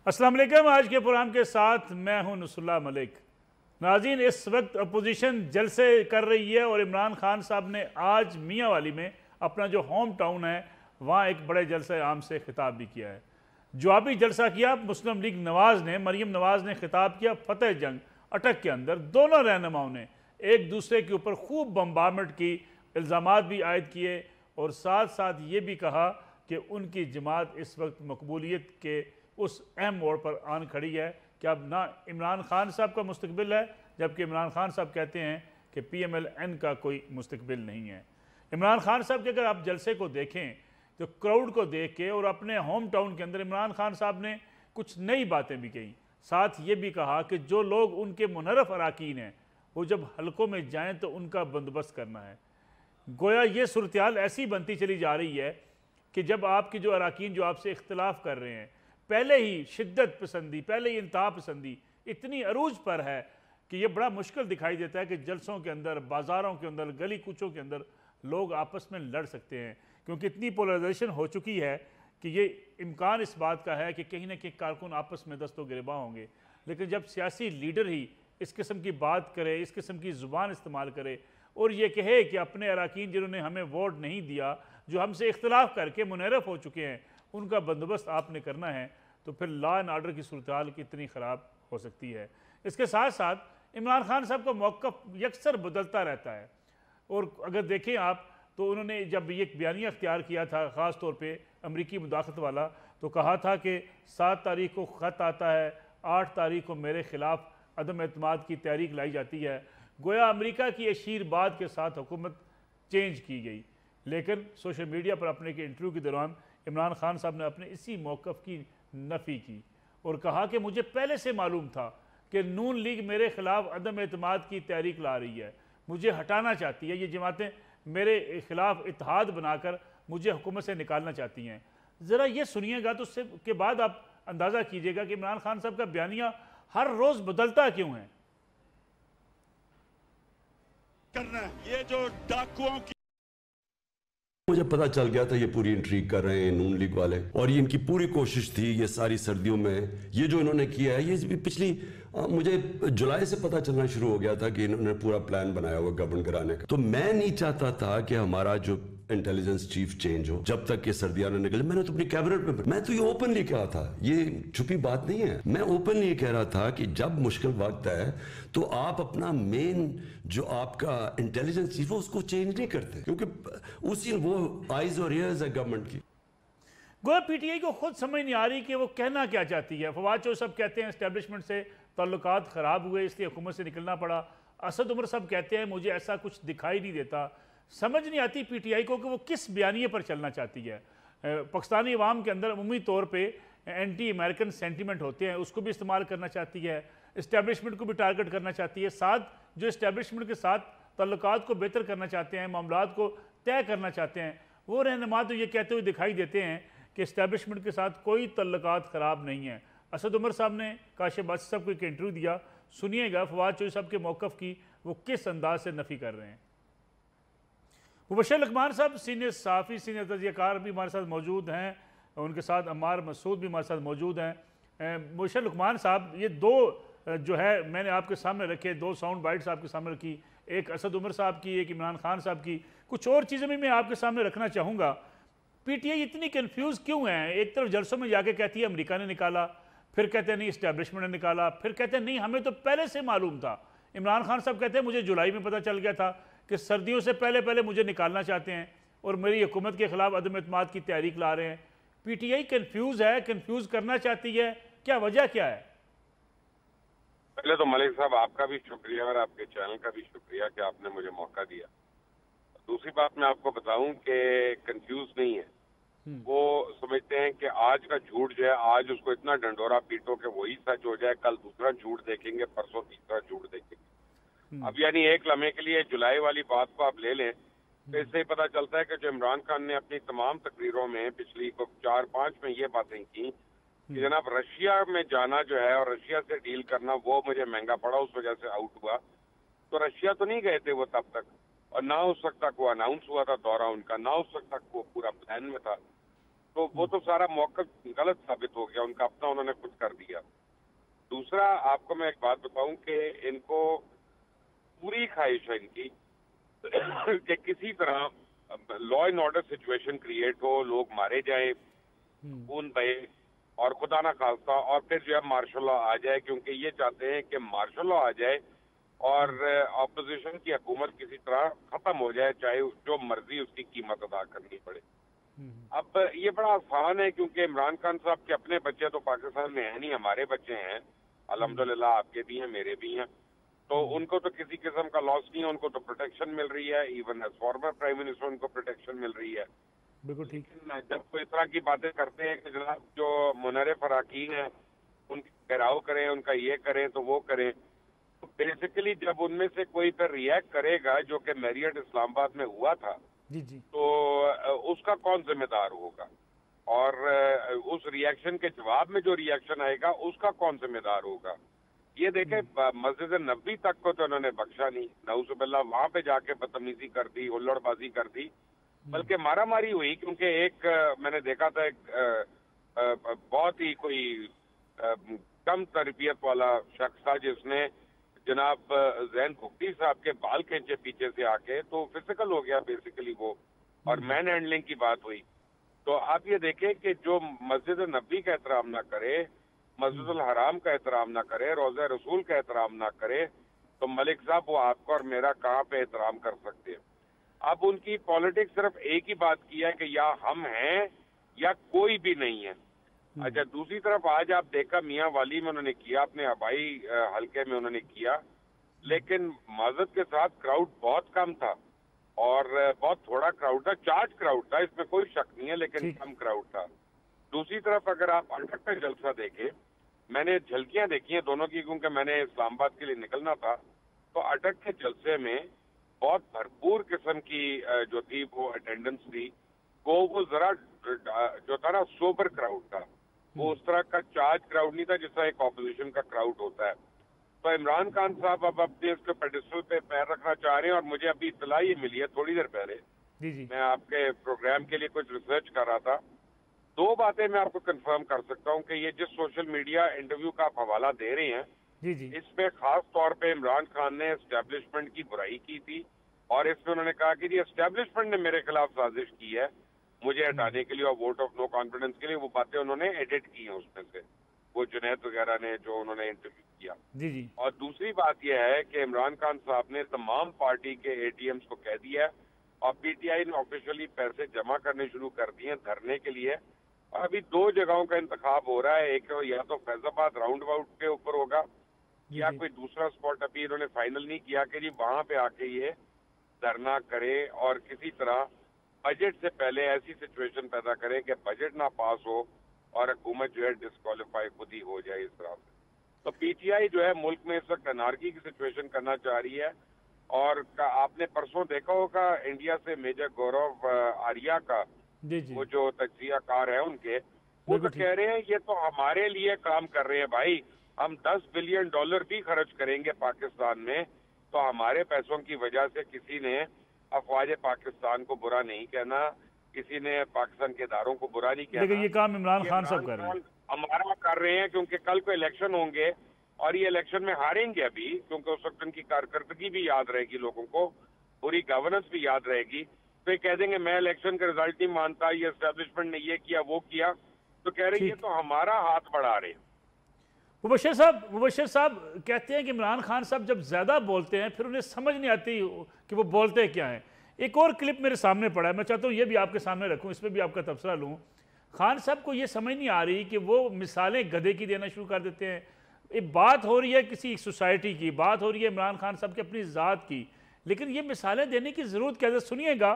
अस्सलाम वालेकुम। आज के प्रोग्राम के साथ मैं हूं नसरुल्लाह मलिक। नाज़रीन, इस वक्त अपोजिशन जलसे कर रही है और इमरान खान साहब ने आज मियांवाली में अपना जो होम टाउन है वहाँ एक बड़े जलसे आम से खिताब भी किया है। जवाबी जलसा किया मुस्लिम लीग नवाज़ ने, मरीम नवाज़ ने खिताब किया फतेह जंग अटक के अंदर। दोनों रहनुमाओं ने एक दूसरे के ऊपर खूब बम्बार्मेंट की, इल्ज़ामात भी आयद किए और साथ साथ ये भी कहा कि उनकी जमात इस वक्त मकबूलियत के उस अहम मोड़ पर आन खड़ी है कि अब ना इमरान खान साहब का मुस्तकबिल है, जबकि इमरान खान साहब कहते हैं कि PMLN का कोई मुस्तकबिल नहीं है। इमरान खान साहब के अगर आप जलसे को देखें तो क्राउड को देख के और अपने होम टाउन के अंदर इमरान खान साहब ने कुछ नई बातें भी कही। साथ ये भी कहा कि जो लोग उनके मुनरफ अराकीन हैं वो जब हलकों में जाएँ तो उनका बंदोबस्त करना है। गोया ये सूरत ऐसी बनती चली जा रही है कि जब आपके जो अराकीन जो आपसे इख्तलाफ कर रहे हैं, पहले ही शिद्दत पसंदी, पहले ही इंतहा पसंदी इतनी अरूज पर है कि ये बड़ा मुश्किल दिखाई देता है कि जलसों के अंदर, बाज़ारों के अंदर, गली कूचों के अंदर लोग आपस में लड़ सकते हैं, क्योंकि इतनी पोलराइजेशन हो चुकी है कि ये इम्कान इस बात का है कि कहीं ना कहीं कारकुन आपस में दस्तो गिरबा होंगे। लेकिन जब सियासी लीडर ही इस किस्म की बात करे, इस किस्म की ज़ुबान इस्तेमाल करे और ये कहे कि अपने अराकीन जिन्होंने हमें वोट नहीं दिया, जो हमसे इख्तलाफ करके मुनहरफ हो चुके हैं, उनका बंदोबस्त आपने करना है, तो फिर लॉ एंड आर्डर की सूरत हाल कितनी ख़राब हो सकती है। इसके साथ साथ इमरान खान साहब का मौक़िफ़ यकसर बदलता रहता है और अगर देखें आप तो उन्होंने जब ये बयानिया अख्तियार किया था ख़ास तौर पे अमरीकी मुदाखलत वाला, तो कहा था कि 7 तारीख को ख़त आता है, 8 तारीख को मेरे ख़िलाफ़ अदम एतमाद की तहरीक लाई जाती है। गोया अमेरिका की अशीरबाद के साथ हुकूमत चेंज की गई। लेकिन सोशल मीडिया पर अपने के इंटरव्यू के दौरान इमरान खान साहब ने अपने इसी मौक़िफ़ की नफ़ी की और कहा कि मुझे पहले से मालूम था कि नून लीग मेरे ख़िलाफ़ अदम एतमाद की तहरीक ला रही है, मुझे हटाना चाहती है, ये जमातें मेरे ख़िलाफ़ इत्तेहाद बनाकर मुझे हुकूमत से निकालना चाहती हैं। ज़रा ये सुनिएगा तो उससे के बाद आप अंदाज़ा कीजिएगा कि इमरान खान साहब का बयानिया हर रोज़ बदलता क्यों है। करना है ये जो डाकुओं की, मुझे पता चल गया था ये पूरी इंट्रीग कर रहे हैं नून लीग वाले, और ये इनकी पूरी कोशिश थी ये सारी सर्दियों में ये जो इन्होंने किया है, ये पिछली मुझे जुलाई से पता चलना शुरू हो गया था कि इन्होंने पूरा प्लान बनाया हुआ गवर्न कराने का। तो मैं नहीं चाहता था कि हमारा जो इंटेलिजेंस चीफ चेंज हो जब तक ये सर्दियां न निकले। मैंने तो अपनी कैबिनेट में, मैं तो ये ओपनली कहा था, ये छुपी बात नहीं है, मैं ओपनली ये कह रहा था कि जब मुश्किल वक्त है तो आप अपना मेन जो आपका इंटेलिजेंस चीफ है उसको चेंज नहीं करते, क्योंकि उसी वो आइज और ईयर्स है गवर्नमेंट की। गोया PTI को खुद समझ नहीं आ रही कि वो कहना क्या चाहती है। फवाद चौधरी साहब कहते हैं एस्टेब्लिशमेंट से ताल्लुकात ख़राब हुए इसलिए हुकूमत से निकलना पड़ा। असद उमर साहब कहते हैं मुझे ऐसा कुछ दिखाई नहीं देता। समझ नहीं आती PTI को कि वो किस बयानिए पर चलना चाहती है। पाकिस्तानी अवाम के अंदर अमूमी तौर पर एंटी अमेरिकन सेंटीमेंट होते हैं, उसको भी इस्तेमाल करना चाहती है, इस्टेब्लिशमेंट को भी टारगेट करना चाहती है, साथ जो इस्टेब्लिशमेंट के साथ ताल्लुकात को बेहतर करना चाहते हैं, मामलात को तय करना चाहते हैं, वो रहनुमा तो ये कहते हुए दिखाई देते हैं कि इस्टेब्लिशमेंट के साथ कोई ताल्लुकात ख़राब नहीं है। असद उमर साहब ने काशिफ बासी साहब को एक इंटरव्यू दिया, सुनिएगा फवाद चौधरी साहब के मौक़िफ़ की वो किस अंदाज से नफ़ी कर रहे हैं। मुबशर लकमान साहब सीनियर सहाफ़ी, सीनियर तजज़ियाकार भी हमारे साथ मौजूद हैं, उनके साथ अम्मार मसूद भी हमारे साथ मौजूद हैं। मुबशर लकमान साहब, ये दो जो है मैंने आपके सामने रखे, 2 साउंड बाइट्स आपके सामने रखी, एक असद उमर साहब की, एक इमरान खान साहब की। कुछ और चीज़ें भी मैं आपके सामने रखना चाहूँगा। PTI इतनी कन्फ्यूज़ क्यों है? एक तरफ जलसों में जाके कहती है अमेरिका ने निकाला, फिर कहते हैं नहीं इस्टेब्लिशमेंट ने निकाला, फिर कहते हैं नहीं हमें तो पहले से मालूम था। इमरान खान साहब कहते हैं मुझे जुलाई में पता चल गया था कि सर्दियों से पहले पहले मुझे निकालना चाहते हैं और मेरी हुकूमत के ख़िलाफ़ अदम एतमाद की तहरीक ला रहे हैं। PTI कन्फ्यूज़ है, कन्फ्यूज़ करना चाहती है, क्या वजह क्या है? पहले तो मलिक साहब आपका भी शुक्रिया और आपके चैनल का भी शुक्रिया कि आपने मुझे मौका दिया। दूसरी बात मैं आपको बताऊं कि कंफ्यूज नहीं है, वो समझते हैं कि आज का झूठ जो है आज उसको इतना डंडोरा पीटो कि वही सच हो जाए, कल दूसरा झूठ देखेंगे, परसों तीसरा झूठ देखेंगे। अब यानी एक लम्हे के लिए जुलाई वाली बात को आप ले लें तो इससे ही पता चलता है कि जो इमरान खान ने अपनी तमाम तकरीरों में पिछली 4-5 में ये बातें की कि जनाब रशिया में जाना जो है और रशिया से डील करना वो मुझे महंगा पड़ा, उस वजह से आउट हुआ। तो रशिया तो नहीं गए थे वो तब तक, और ना उस वक्त तक वो अनाउंस हुआ था दौरा उनका, ना उस वक्त तक वो पूरा प्लान में था। तो वो तो सारा मौक़िफ़ गलत साबित हो गया, उनका अपना उन्होंने खुद कर दिया। दूसरा, आपको मैं एक बात बताऊं कि इनको पूरी ख्वाहिश है इनकी कि किसी तरह law and order situation create हो, लोग मारे जाए, खून बहे और खुदा ना खास्ता, और फिर जो है मार्शल लॉ आ जाए, क्योंकि ये चाहते हैं कि मार्शल लॉ आ जाए और ऑपोजिशन की हुकूमत किसी तरह खत्म हो जाए, चाहे जो मर्जी उसकी कीमत अदा करनी पड़े। अब ये बड़ा आसान है, क्योंकि इमरान खान साहब के अपने बच्चे तो पाकिस्तान में है नहीं, हमारे बच्चे हैं अल्हम्दुलिल्लाह, आपके भी हैं, मेरे भी हैं, तो उनको तो किसी किस्म का लॉस नहीं है, उनको तो प्रोटेक्शन मिल रही है, even as former prime minister उनको प्रोटेक्शन मिल रही है। बिल्कुल ठीक। जब कोई इस तरह की बातें करते हैं कि जनाब जो मुनर्रिफ अराकीन है उनका घेराव करें, उनका ये करें तो वो करें, तो बेसिकली जब उनमें से कोई फिर रिएक्ट करेगा, जो कि मैरियट इस्लामाबाद में हुआ था, जी जी, तो उसका कौन जिम्मेदार होगा, और उस रिएक्शन के जवाब में जो रिएक्शन आएगा उसका कौन जिम्मेदार होगा। ये देखें, मस्जिद नबी तक को तो उन्होंने बख्शा नहीं, नऊजुबिल्लाह वहां पे जाके बदतमीजी कर दी, हुल्लड़बाजी कर दी, बल्कि मारामारी हुई, क्योंकि एक मैंने देखा था, एक बहुत ही कोई कम तरबियत वाला शख्स था जिसने जनाब जैन भुगती साहब के बाल खींचे पीछे से आके, तो फिजिकल हो गया बेसिकली वो, और मैन हैंडलिंग की बात हुई। तो आप ये देखें कि जो मस्जिद नबी का एहतराम ना करे, मस्जिदुल हराम का एहतराम ना करे, रोज़ा रसूल का एहतराम ना करे, तो मलिक साहब वो आपका और मेरा कहाँ पे एहतराम कर सकते हैं। अब उनकी पॉलिटिक्स सिर्फ एक ही बात की है कि या हम हैं या कोई भी नहीं है। अच्छा, दूसरी तरफ आज आप देखा मियाँ वाली में उन्होंने किया, अपने हवाई हल्के में उन्होंने किया, लेकिन माजरत के साथ क्राउड बहुत कम था और बहुत थोड़ा क्राउड था, चार्ज क्राउड था, इसमें कोई शक नहीं है, लेकिन कम क्राउड था। दूसरी तरफ अगर आप अटक का जलसा देखें, मैंने झलकियां देखी हैं दोनों की, क्योंकि मैंने इस्लामाबाद के लिए निकलना था, तो अटक के जलसे में बहुत भरपूर किस्म की जो थी वो अटेंडेंस थी, वो जरा जो था ना सोबर क्राउड था, वो उस तरह का चार्ज क्राउड नहीं था जिस तरह एक ऑपोजिशन का क्राउड होता है। तो इमरान खान साहब अब अपने उसके पेडिस्टल पे पैर रखना चाह रहे हैं, और मुझे अभी इत्तला ये मिली है थोड़ी देर पहले, जी जी, मैं आपके प्रोग्राम के लिए कुछ रिसर्च कर रहा था, दो बातें मैं आपको कंफर्म कर सकता हूं कि ये जिस सोशल मीडिया इंटरव्यू का आप हवाला दे रहे हैं, जी जी, इसमें खास तौर पे इमरान खान ने एस्टेब्लिशमेंट की बुराई की थी, और इसमें उन्होंने कहा कि जी एस्टेब्लिशमेंट ने मेरे खिलाफ साजिश की है मुझे हटाने के लिए और वोट ऑफ नो कॉन्फिडेंस के लिए। वो बातें उन्होंने एडिट की हैं उसमें से, वो जुनैद वगैरह ने जो उन्होंने इंटरव्यू किया। जी जी, और दूसरी बात यह है कि इमरान खान साहब ने तमाम पार्टी के एटीएम्स को कह दिया है, और पीटीआई ने ऑफिशियली पैसे जमा करने शुरू कर दिए धरने के लिए, और अभी दो जगहों का इंतखाब हो रहा है, एक या तो फैजाबाद राउंड अबाउट के ऊपर होगा, या कोई दूसरा स्पॉट अभी इन्होंने फाइनल नहीं किया कि जी वहां पे आके ये धरना करे, और किसी तरह बजट से पहले ऐसी सिचुएशन पैदा करे कि बजट ना पास हो और हुकूमत जो है डिस्क्वालीफाई खुद ही हो जाए इस तरह से। तो पीटीआई जो है मुल्क में इस वक्त अनार्की की सिचुएशन करना चाह रही है, और आपने परसों देखा होगा इंडिया से मेजर गौरव आर्या का जी जी, वो जो तज्जियाकार है उनके, वो तो कह रहे हैं ये तो हमारे लिए काम कर रहे हैं भाई, हम $10 बिलियन भी खर्च करेंगे पाकिस्तान में, तो हमारे पैसों की वजह से किसी ने अफवाज पाकिस्तान को बुरा नहीं कहना, किसी ने पाकिस्तान के इदारों को बुरा नहीं कहना। लेकिन ये काम इमरान खान साहब कर रहे हैं, हमारा कर रहे हैं, क्योंकि कल को इलेक्शन होंगे और ये इलेक्शन में हारेंगे अभी, क्योंकि उस वक्त उनकी कारकर्दगी भी याद रहेगी लोगों को, पूरी गवर्नेंस भी याद रहेगी, तो ये कह देंगे मैं इलेक्शन का रिजल्ट नहीं मानता, ये एस्टेब्लिशमेंट ने ये किया वो किया, तो कह रहे हैं ये तो हमारा हाथ बढ़ा रहे हैं। मुबशर साहब कहते हैं कि इमरान खान साहब जब ज़्यादा बोलते हैं फिर उन्हें समझ नहीं आती कि वो बोलते क्या हैं। एक और क्लिप मेरे सामने पड़ा है, मैं चाहता हूँ ये भी आपके सामने रखूँ, इस पर भी आपका तबसरा लूँ। खान साहब को ये समझ नहीं आ रही कि वो मिसालें गधे की देना शुरू कर देते हैं। एक बात हो रही है किसी सोसाइटी की, बात हो रही है इमरान खान साहब की अपनी ज़ात की, लेकिन ये मिसालें देने की ज़रूरत क्या है? सुनिएगा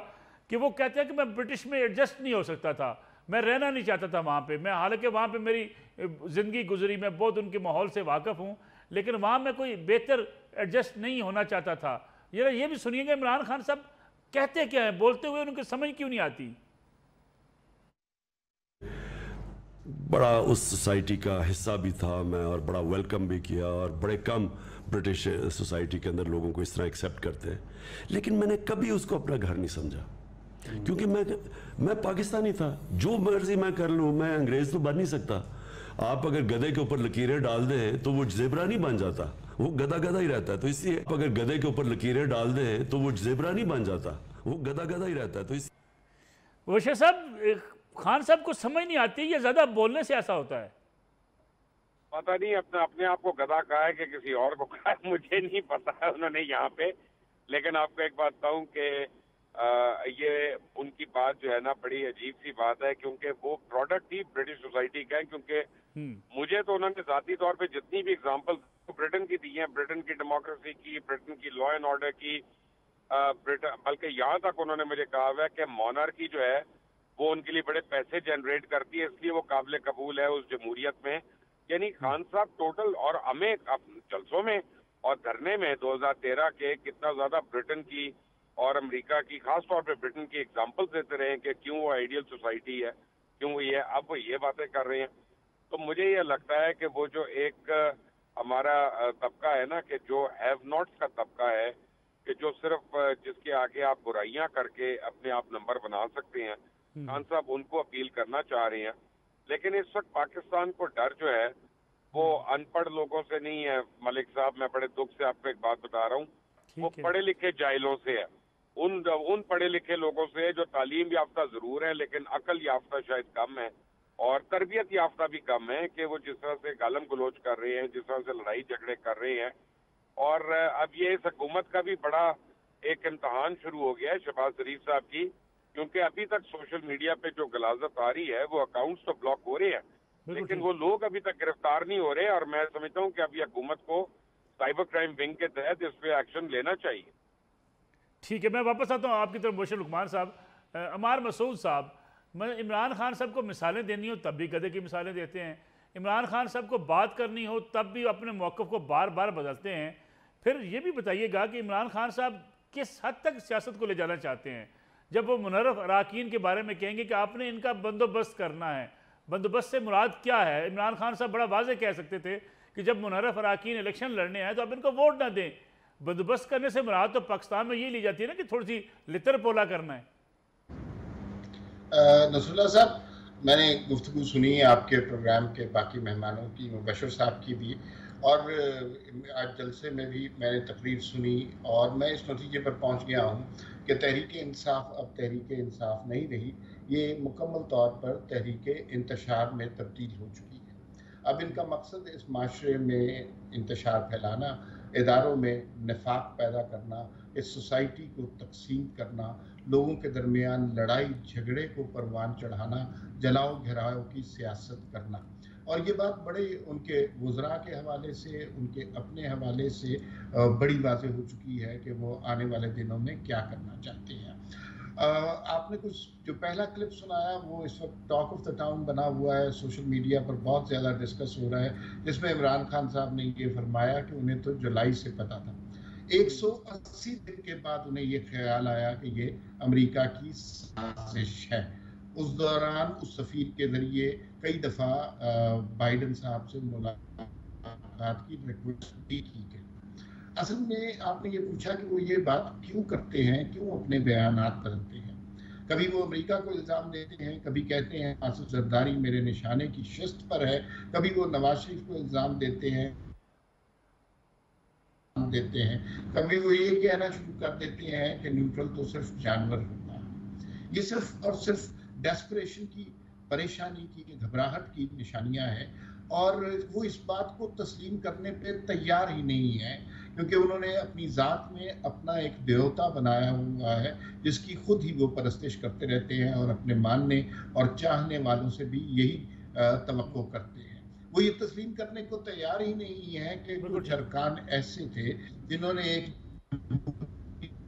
कि वो कहते हैं कि मैं ब्रिटिश में एडजस्ट नहीं हो सकता था, मैं रहना नहीं चाहता था वहाँ पे, मैं हालांकि वहाँ पे मेरी ज़िंदगी गुजरी, मैं बहुत उनके माहौल से वाकिफ़ हूँ, लेकिन वहाँ मैं कोई बेहतर एडजस्ट नहीं होना चाहता था। ये भी सुनिएगा इमरान खान साहब कहते क्या है, बोलते हुए उनको समझ क्यों नहीं आती। बड़ा उस सोसाइटी का हिस्सा भी था मैं, और बड़ा वेलकम भी किया, और बड़े कम ब्रिटिश सोसाइटी के अंदर लोगों को इस तरह एक्सेप्ट करते हैं, लेकिन मैंने कभी उसको अपना घर नहीं समझा। क्योंकि मैं पाकिस्तानी था, जो मर्जी मैं कर लूं, मैं अंग्रेज तो बन नहीं सकता। आप अगर गधे के ऊपर लकीरें डाल दें तो वो ज़ेबरा नहीं बन जाता, वो गधा गधा ही रहता है। तो इसलिए आप अगर गधे के ऊपर लकीरें डाल दें तो वो ज़ेबरा नहीं बन जाता, वो गधा गधा ही रहता है। तो इस वशर साहब, खान साहब को समझ नहीं आती या ज्यादा बोलने से ऐसा होता है? पता नहीं अपने आप को गधा कहा है कि किसी और को कहा है, मुझे नहीं पता है उन्होंने यहाँ पे। लेकिन आपको एक बात बताऊं कि ये उनकी बात जो है ना बड़ी अजीब सी बात है, क्योंकि वो प्रोडक्ट ही ब्रिटिश सोसाइटी का है। क्योंकि मुझे तो उन्होंने जाती तौर पे जितनी भी एग्जांपल ब्रिटेन की दी हैं, ब्रिटेन की डेमोक्रेसी की, ब्रिटेन की लॉ एंड ऑर्डर की, बल्कि यहाँ तक उन्होंने मुझे कहा हुआ है कि मोनार्की जो है वो उनके लिए बड़े पैसे जनरेट करती है, इसलिए वो काबिल कबूल है उस जमहूरियत में। यानी खान साहब टोटल, और हमें जलसों में और धरने में 2013 के कितना ज्यादा ब्रिटेन की और अमेरिका की, खास तौर पे ब्रिटेन की एग्जांपल देते रहे कि क्यों वो आइडियल सोसाइटी है, क्यों वो ये, अब वो ये बातें कर रहे हैं। तो मुझे ये लगता है कि वो जो एक हमारा तबका है ना, कि जो हैव नॉट्स का तबका है, कि जो सिर्फ जिसके आगे आप बुराइयां करके अपने आप नंबर बना सकते हैं, खान साहब उनको अपील करना चाह रहे हैं। लेकिन इस वक्त पाकिस्तान को डर जो है वो अनपढ़ लोगों से नहीं है मलिक साहब, मैं बड़े दुख से आपको एक बात बता रहा हूँ, वो पढ़े लिखे जाहिलों से है। उन पढ़े लिखे लोगों से जो तालीम याफ्ता जरूर है लेकिन अकल याफ्ता शायद कम है और तरबियत याफ्ता भी कम है, कि वो जिस तरह से गालम गलोच कर रहे हैं, जिस तरह से लड़ाई झगड़े कर रहे हैं। और अब ये इस हुकूमत का भी बड़ा एक इम्तहान शुरू हो गया है शहबाज शरीफ साहब की, क्योंकि अभी तक सोशल मीडिया पे जो गलाजत आ रही है वो अकाउंट्स तो ब्लॉक हो रहे हैं, लेकिन वो लोग अभी तक गिरफ्तार नहीं हो रहे। और मैं समझता हूँ कि अभी हुकूमत को साइबर क्राइम विंग के तहत इस पे एक्शन लेना चाहिए। ठीक है, मैं वापस आता हूँ आपकी तरफ। मुशर्रफ लुकमान साहब, अमार मसूद साहब, मैं इमरान खान साहब को मिसालें देनी हो तब भी गधे की मिसालें देते हैं, इमरान खान साहब को बात करनी हो तब भी अपने मौक़िफ़ को बार बार बदलते हैं। फिर ये भी बताइएगा कि इमरान खान साहब किस हद तक सियासत को ले जाना चाहते हैं? जब वो मुनर्रफ अराकीन के बारे में कहेंगे कि आपने इनका बंदोबस्त करना है, बंदोबस्त से मुराद क्या है? इमरान खान साहब बड़ा वाज़ेह कह सकते थे कि जब मुनर्रफ अराकीन इलेक्शन लड़ने हैं तो आप इनको वोट ना दें। बंदोबस्त करने से मुराद तो पाकिस्तान में ये ली जाती है ना कि थोड़ी सी लितर पोला करना है। नसरुल्लाह साहब, मैंने गुफ्तगू सुनी आपके प्रोग्राम के बाकी मेहमानों की, मुबशर साहब की भी, और आज जलसे में भी मैंने तकरीर सुनी और मैं इस नतीजे पर पहुंच गया हूं कि तहरीक इंसाफ अब तहरीक इंसाफ नहीं रही, ये मुकम्मल तौर पर तहरीक इंतशार में तब्दील हो चुकी है। अब इनका मकसद इस माशरे में इंतशार फैलाना, इदारों में निफाक पैदा करना, इस सोसाइटी को तकसीम करना, लोगों के दरमियान लड़ाई झगड़े को परवान चढ़ाना, जलाओ घिराओ की सियासत करना। और ये बात बड़े उनके वज़रा के हवाले से, उनके अपने हवाले से बड़ी वाज़ेह हो चुकी है कि वो आने वाले दिनों में क्या करना चाहते हैं। आपने कुछ जो पहला क्लिप सुनाया वो इस वक्त टॉक ऑफ द टाउन बना हुआ है, सोशल मीडिया पर बहुत ज़्यादा डिस्कस हो रहा है, जिसमें इमरान खान साहब ने ये फरमाया कि उन्हें तो जुलाई से पता था, 180 दिन के बाद उन्हें ये ख्याल आया कि ये अमेरिका की साजिश है। उस दौरान उस सफ़ीर के ज़रिए कई दफ़ा बाइडन साहब से मुलाकात की रिक्वेस्ट भी की गई। असल में आपने ये पूछा कि वो ये बात क्यों करते हैं, क्यों अपने बयानात बदलते हैं। कभी वो अमेरिका को इल्ज़ाम देते हैं, कभी कहते हैं आसिफ जरदारी मेरे निशाने की शिस्त पर है, कभी वो नवाज शरीफ को इल्ज़ाम देते हैं, कभी वो ये कहना शुरू कर देते हैं कि न्यूट्रल तो सिर्फ जानवर होता है। ये सिर्फ और सिर्फ डेस्परेशन की, परेशानी की, घबराहट की निशानियां हैं और वो इस बात को तस्लीम करने पे तैयार ही नहीं है, क्योंकि उन्होंने अपनी ज़ात में अपना एक देवता बनाया हुआ है जिसकी खुद ही वो परस्तिश करते रहते हैं और अपने मानने और चाहने वालों से भी यही तवक्को करते हैं। वो ये तस्लीम करने को तैयार ही नहीं है कि कुछ अरकान ऐसे थे जिन्होंने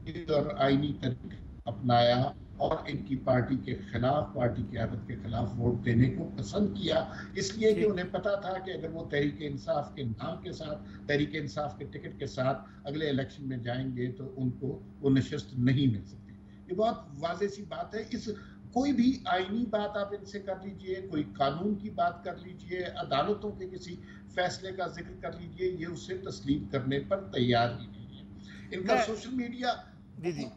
एक और आईनी तरीका अपनाया और इनकी पार्टी के खिलाफ, पार्टी की आदत के खिलाफ वोट देने को पसंद किया, इसलिए कि उन्हें पता था कि अगर वो तहरीक इंसाफ के नाम के साथ, तहरीक इंसाफ के टिकट के साथ अगले इलेक्शन में जाएंगे तो उनको वो नशस्त नहीं मिल सकती। ये बहुत वाज़ेह सी बात है। इस कोई भी आईनी बात आप इनसे कर लीजिए, कोई कानून की बात कर लीजिए, अदालतों के किसी फैसले का जिक्र कर लीजिए, ये उसे तस्लीम करने पर तैयार ही नहीं है। इनका सोशल मीडिया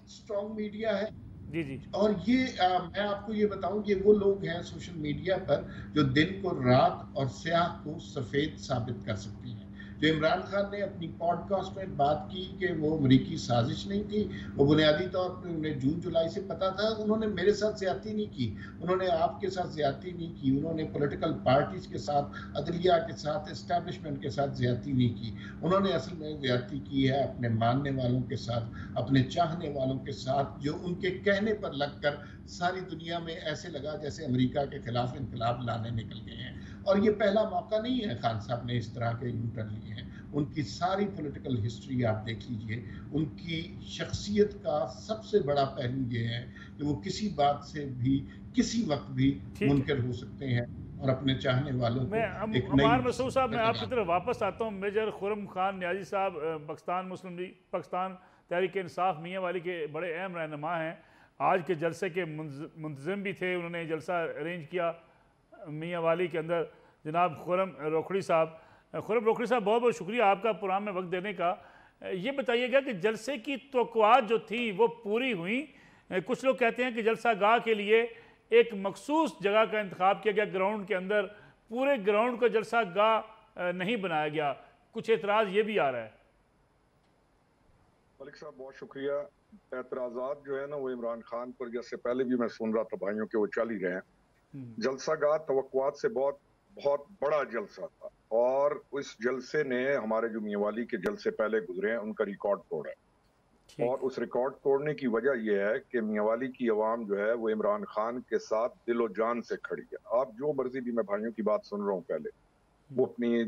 स्ट्रॉन्ग मीडिया है जी जी। और ये मैं आपको ये बताऊं कि वो लोग हैं सोशल मीडिया पर जो दिन को रात और स्याह को सफेद साबित कर सकती हैं। जो इमरान खान ने अपनी पॉडकास्ट में बात की कि वो अमरीकी साजिश नहीं थी, वो बुनियादी तौर पर उन्हें जून जुलाई से पता था। उन्होंने मेरे साथ ज्यादती नहीं की, उन्होंने आपके साथ ज्यादती नहीं की, उन्होंने पॉलिटिकल पार्टीज के साथ, अदलिया के साथ, एस्टैब्लिशमेंट के साथ ज्यादती नहीं की। उन्होंने असल में ज्यादती की है अपने मानने वालों के साथ, अपने चाहने वालों के साथ, जो उनके कहने पर लगकर सारी दुनिया में ऐसे लगा जैसे अमेरिका के खिलाफ इनकलाब लाने निकल गए हैं। और ये पहला मौका नहीं है खान साहब ने इस तरह के यू टर्न लिए हैं। उनकी सारी पॉलिटिकल हिस्ट्री आप देख लीजिए, उनकी शख्सियत का सबसे बड़ा पहलू ये है कि वो किसी बात से भी किसी वक्त भी मुनकर हो सकते हैं और अपने चाहने वालों को एक नई अमार मसूद साहब, मैं आपकी तरफ वापस आता हूँ। मेजर खुर्रम खान नियाजी साहब पाकिस्तान मुस्लिम लीग, पाकिस्तान तहरीक इंसाफ मियाँ वाली के बड़े अहम रहनुमा हैं। आज के जलसे के मुंतज़िम भी थे, उन्होंने जलसा अरेंज किया मियाँ वाली के अंदर, जनाब खुर्रम रोखड़ी साहब। खुर्रम रोखड़ी साहब, बहुत बहुत शुक्रिया आपका प्रोग्राम में वक्त देने का। ये बताइएगा कि जलसे की तवक्कुआत जो थी वो पूरी हुई? कुछ लोग कहते हैं कि जलसा गाह के लिए एक मखसूस जगह का इंतखाब किया गया ग्राउंड के अंदर, पूरे ग्राउंड को जलसा गाह नहीं बनाया गया। कुछ एतराज़ ये भी आ रहा है। मलिक साहब बहुत शुक्रिया। एतराज़ात जो है ना वो इमरान खान पर, जैसे पहले भी मैं सुन रहा था भाइयों के, वो चल ही रहे हैं। जलसा गाह तवक्कुआत से बहुत बहुत बड़ा जलसा था, और उस जलसे ने हमारे जो मियाँवाली के जलसे पहले गुजरे हैं उनका रिकॉर्ड तोड़ा है। और उस रिकॉर्ड तोड़ने की वजह यह है कि मियाँवाली की आवाम जो है वो इमरान खान के साथ दिलो जान से खड़ी है। आप जो मर्जी भी, मैं भाइयों की बात सुन रहा हूँ पहले, वो अपनी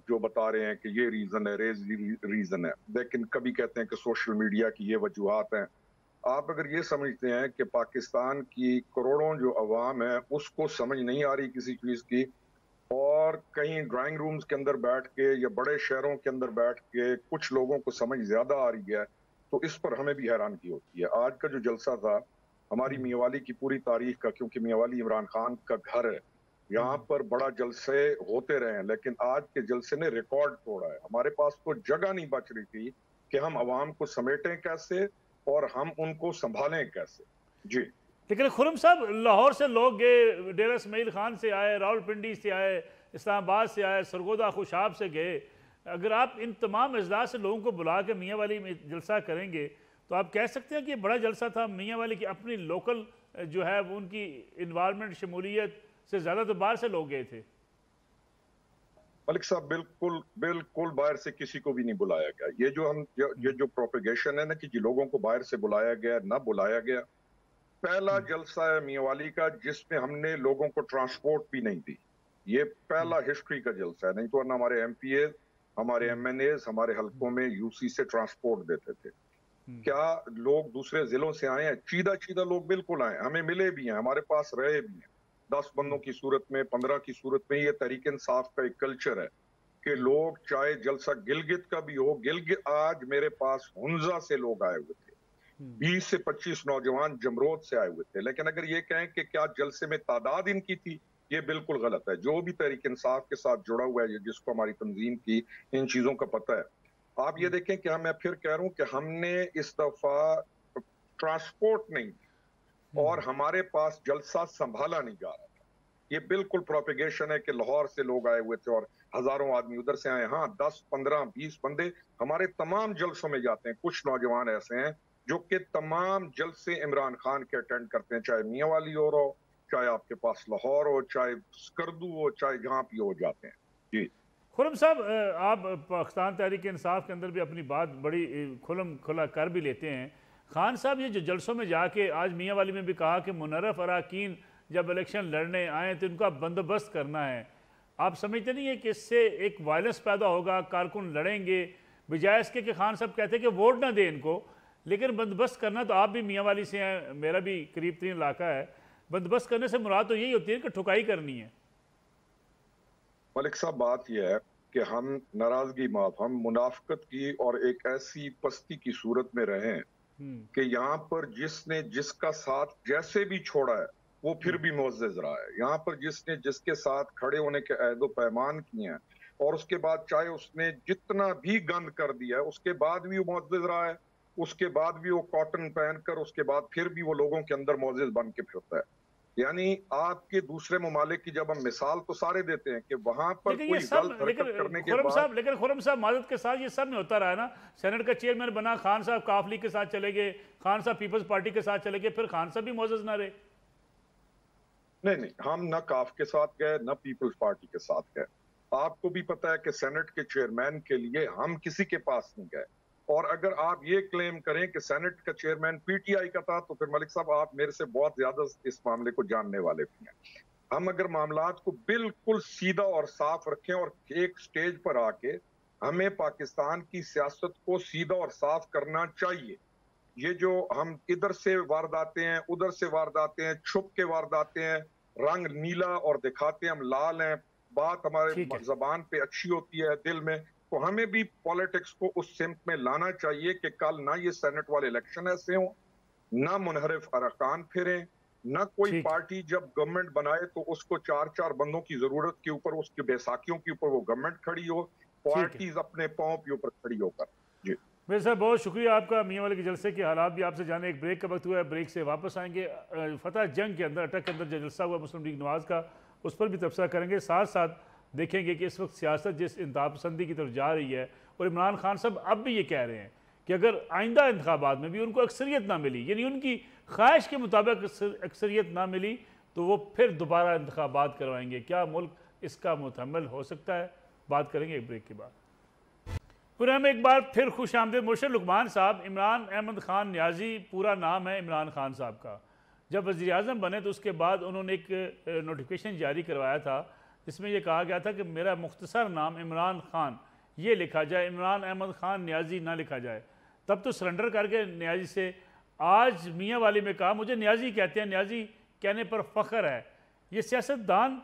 जो बता रहे हैं कि ये रीजन है, रीजन है, लेकिन कभी कहते हैं कि सोशल मीडिया की ये वजूहात हैं। आप अगर ये समझते हैं कि पाकिस्तान की करोड़ों जो अवाम है उसको समझ नहीं आ रही किसी चीज की, और कहीं ड्राइंग रूम्स के अंदर बैठ के या बड़े शहरों के अंदर बैठ के कुछ लोगों को समझ ज्यादा आ रही है, तो इस पर हमें भी हैरानगी होती है। आज का जो जलसा था हमारी मियाँवाली की पूरी तारीख का, क्योंकि मियाँवाली इमरान खान का घर है, यहाँ पर बड़ा जलसे होते रहे हैं, लेकिन आज के जलसे ने रिकॉर्ड तोड़ा है। हमारे पास तो जगह नहीं बच रही थी कि हम अवाम को समेटें कैसे और हम उनको संभालें कैसे। जी, लेकिन खुर्रम साहब, लाहौर से लोग गए, डेरा इस्माइल खान से आए, रावलपिंडी से आए, इस्लामाबाद से आए, सरगोदा खुशाब से गए। अगर आप इन तमाम अजलास से लोगों को बुला के मियाँ वाली में जलसा करेंगे तो आप कह सकते हैं कि ये बड़ा जलसा था। मियाँ वाली की अपनी लोकल जो है वो उनकी इन्वायरमेंट शमूलियत से ज़्यादा तो बाहर से लोग गए थे। मलिक साहब बिल्कुल बिल्कुल बाहर से किसी को भी नहीं बुलाया गया। ये जो प्रोपेगेशन है ना कि लोगों को बाहर से बुलाया गया, ना बुलाया गया, पहला जलसा है मियाँवाली का जिसमें हमने लोगों को ट्रांसपोर्ट भी नहीं दी। ये पहला हिस्ट्री का जलसा है, नहीं तो हमारे एमपीए, हमारे एमएनए हमारे हलकों में यूसी से ट्रांसपोर्ट देते थे। क्या लोग दूसरे जिलों से आए हैं? चीदा लोग बिल्कुल आए, हमें मिले भी हैं, हमारे पास रहे भी हैं, 10 बंदों की सूरत में, 15 की सूरत में। ये तहरीक इंसाफ का एक कल्चर है कि लोग, चाहे जलसा गिलगित का भी हो, गिलगित आज मेरे पास हुंजा से लोग आए हुए थे, 20 से 25 नौजवान जमरोद से आए हुए थे। लेकिन अगर ये कहें कि क्या जलसे में तादाद इनकी थी, ये बिल्कुल गलत है। जो भी तहरीक इंसाफ के साथ जुड़ा हुआ है, जिसको हमारी तंजीम की इन चीजों का पता है, आप ये देखें कि मैं फिर कह रहा हूं कि हमने इस दफा ट्रांसपोर्ट नहीं और हमारे पास जलसा संभाला नहीं जा रहा था। ये बिल्कुल प्रोपेगेशन है कि लाहौर से लोग आए हुए थे और हजारों आदमी उधर से आए। हाँ, 10, 15, 20 बंदे हमारे तमाम जलसों में जाते हैं। कुछ नौजवान ऐसे हैं जो कि तमाम जलसे इमरान खान के अटेंड करते हैं, चाहे मियाँवाली हो, चाहे आपके पास लाहौर हो, चाहे स्कर्दू हो, चाहे जहाँ भी हो जाते हैं। जी खुर्रम साहब, आप पाकिस्तान तहरीक इंसाफ के अंदर भी अपनी बात बड़ी खुला कर भी लेते हैं। खान साहब ये जो जलसों में जाके, आज मियाँ वाली में भी कहा कि मुनर्रफ अराकीन जब इलेक्शन लड़ने आए तो इनका बंदोबस्त करना है। आप समझते नहीं है कि इससे एक वायलेंस पैदा होगा, कारकुन लड़ेंगे, बजाय इसके कि खान साहब कहते हैं कि वोट ना दें इनको, लेकिन बंदोबस्त करना, तो आप भी मियाँ वाली से हैं, मेरा भी करीब 3 इलाका है, बंदोबस्त करने से मुराद तो यही होती है कि ठुकाई करनी है। मलिक साहब बात यह है कि हम नाराजगी माफ, हम मुनाफकत की और एक ऐसी पस्ती की सूरत में रहे हैं कि यहाँ पर जिसने जिसका साथ जैसे भी छोड़ा है वो फिर भी मुअज़्ज़ज़ रहा है। यहाँ पर जिसने जिसके साथ खड़े होने के अहद पैमान किए हैं और उसके बाद चाहे उसने जितना भी गंद कर दिया है उसके बाद भी वो मुअज़्ज़ज़ रहा है। उसके बाद भी वो कॉटन पहनकर उसके बाद फिर भी वो लोगों के अंदर मोअज़्ज़िज़ बन के फिरता है। यानी आपके दूसरे ममालिक की जब हम मिसाल तो सारे देते हैं कि वहां पर कोई गलत हरकत करने के बाद, लेकिन खुर्रम साहब माजरत के साथ ये सब में होता रहा है ना। सेनेट का चेयरमैन बना, खान साहब काफ लीग के साथ चले गए, खान साहब पीपल्स पार्टी के साथ चले गए, फिर खान साहब भी मोअज़्ज़िज़ ना रहे। नहीं, हम ना काफ के साथ गए ना पीपल्स पार्टी के साथ गए। आपको भी पता है कि सेनेट के चेयरमैन के लिए हम किसी के पास नहीं गए। और अगर आप ये क्लेम करें कि सेनेट का चेयरमैन पीटीआई का था, तो फिर मलिक साहब आप मेरे से बहुत ज्यादा इस मामले को जानने वाले भी हैं। हम अगर मामलात को बिल्कुल सीधा और साफ रखें और एक स्टेज पर आके हमें पाकिस्तान की सियासत को सीधा और साफ करना चाहिए। ये जो हम इधर से वारदाते हैं, उधर से वारदाते हैं, छुप के वारदाते हैं, रंग नीला और दिखाते हैं हम लाल हैं, बात हमारे जबान पे अच्छी होती है दिल में, तो हमें भी पॉलिटिक्स को उस सिमत में लाना चाहिए कि कल ना ये सेनेट वाले इलेक्शन ऐसे हों, ना मुनहरिफ अरकान फिरें, ना कोई पार्टी जब गवर्नमेंट बनाए तो उसको 4-4 बंदों की जरूरत के ऊपर, उसकी बैसाखियों के ऊपर वो गवर्नमेंट खड़ी हो, पार्टीज अपने पांव के ऊपर खड़ी होकर। जी मेरे साहब बहुत शुक्रिया आपका। मियाँ वाले के जलसे के हालात भी आपसे जाने, एक ब्रेक का वक्त हुआ है, ब्रेक से वापस आएंगे। फतह जंग के अंदर, अटक के अंदर जो जलसा हुआ मुस्लिम लीग नवाज का, उस पर भी तबसरा करेंगे। साथ साथ देखेंगे कि इस वक्त सियासत जिस इंतहा पसंदी की तरफ जा रही है, और इमरान खान साहब अब भी ये कह रहे हैं कि अगर आइंदा इंतखाबात में भी उनको अक्सरियत ना मिली, यानी उनकी ख्वाहिश के मुताबिक अक्सरियत ना मिली, तो वो फिर दोबारा इंतखाबात करवाएंगे। क्या मुल्क इसका मुतहम्मिल हो सकता है? बात करेंगे एक ब्रेक के बाद। फिर हम एक बार फिर खुश आमदेद। मुर्शद लुकमान साहब, इमरान अहमद खान न्याजी पूरा नाम है इमरान खान साहब का। जब वज़ीर आज़म बने तो उसके बाद उन्होंने एक नोटिफिकेशन जारी करवाया था जिसमें यह कहा गया था कि मेरा मुख्तसर नाम इमरान खान ये लिखा जाए, इमरान अहमद खान न्याजी ना लिखा जाए। तब तो सरेंडर करके न्याजी से आज मियाँ वाली में कहा मुझे न्याजी कहते हैं, न्याजी कहने पर फ़ख्र है। ये सियासतदान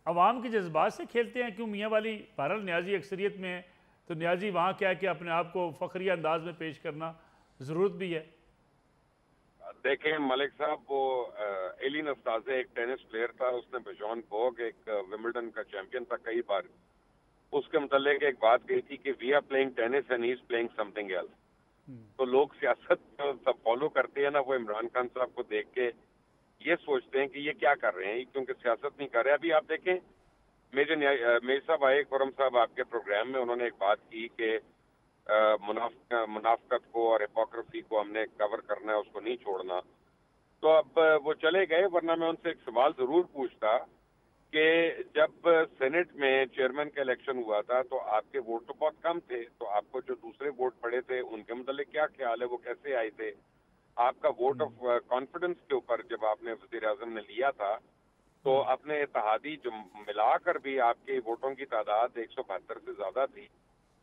अवाम के जज्बात से खेलते हैं। क्यों मियाँ वाली बहरहाल न्याजी अक्सरियत में है, तो न्याजी वहाँ क्या है कि अपने आप को फ़ख्रिया अंदाज में पेश करना ज़रूरत भी है। देखें मलिक साहब, वो एलिन अस्ताज़े एक टेनिस प्लेयर था, उसने बिजॉन बोग एक विंबलडन का चैंपियन था कई बार, उसके मुतालिक एक बात कही थी कि we are playing tennis and he is playing something else. तो लोग सियासत सब फॉलो करते हैं ना, वो इमरान खान साहब को देख के ये सोचते हैं कि ये क्या कर रहे हैं, क्योंकि सियासत नहीं कर रहे। अभी आप देखें मेजर साहब आए, खुर्रम साहब आपके प्रोग्राम में, उन्होंने एक बात की कि मुनाफकत को और हिपोक्रेसी को हमने कवर करना है, उसको नहीं छोड़ना। तो अब वो चले गए, वरना मैं उनसे एक सवाल जरूर पूछता कि जब सेनेट में चेयरमैन का इलेक्शन हुआ था तो आपके वोट तो बहुत कम थे, तो आपको जो दूसरे वोट पड़े थे उनके मतलब क्या ख्याल है, वो कैसे आए थे? आपका वोट ऑफ कॉन्फिडेंस के ऊपर जब आपने वज़ीर आज़म ने लिया था तो अपने इत्तेहादी जो मिलाकर भी आपके वोटों की तादाद 172 से ज्यादा थी,